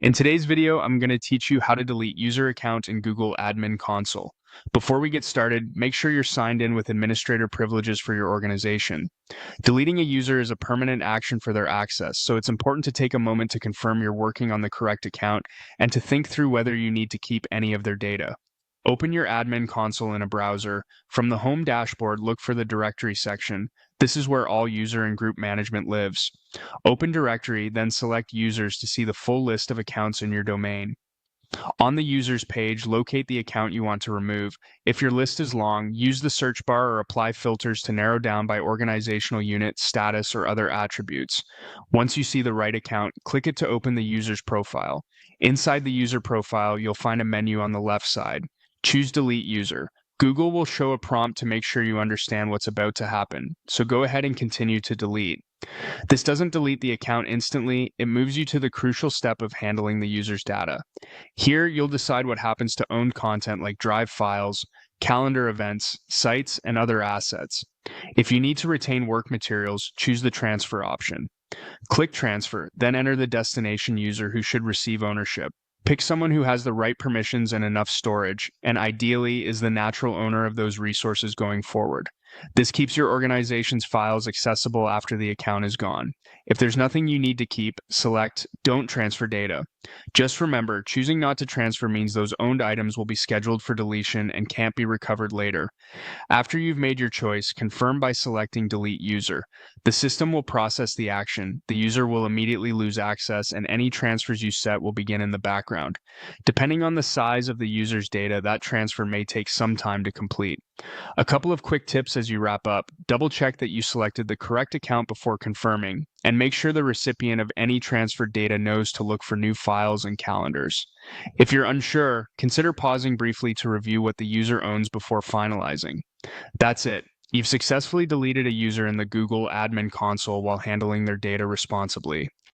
In today's video, I'm going to teach you how to delete user account in Google Admin Console. Before we get started, make sure you're signed in with administrator privileges for your organization. Deleting a user is a permanent action for their access, so it's important to take a moment to confirm you're working on the correct account and to think through whether you need to keep any of their data. Open your admin console in a browser. From the home dashboard, look for the directory section. This is where all user and group management lives. Open directory, then select users to see the full list of accounts in your domain. On the users page, locate the account you want to remove. If your list is long, use the search bar or apply filters to narrow down by organizational unit, status, or other attributes. Once you see the right account, click it to open the user's profile. Inside the user profile, you'll find a menu on the left side. Choose Delete User. Google will show a prompt to make sure you understand what's about to happen, so go ahead and continue to delete. This doesn't delete the account instantly, it moves you to the crucial step of handling the user's data. Here, you'll decide what happens to owned content like Drive files, calendar events, sites, and other assets. If you need to retain work materials, choose the transfer option. Click Transfer, then enter the destination user who should receive ownership. Pick someone who has the right permissions and enough storage, and ideally is the natural owner of those resources going forward. This keeps your organization's files accessible after the account is gone. If there's nothing you need to keep, select Don't Transfer Data. Just remember, choosing not to transfer means those owned items will be scheduled for deletion and can't be recovered later. After you've made your choice, confirm by selecting Delete User. The system will process the action, the user will immediately lose access, and any transfers you set will begin in the background. Depending on the size of the user's data, that transfer may take some time to complete. A couple of quick tips as you wrap up. Double check that you selected the correct account before confirming, and make sure the recipient of any transferred data knows to look for new files and calendars. If you're unsure, consider pausing briefly to review what the user owns before finalizing. That's it. You've successfully deleted a user in the Google Admin Console while handling their data responsibly.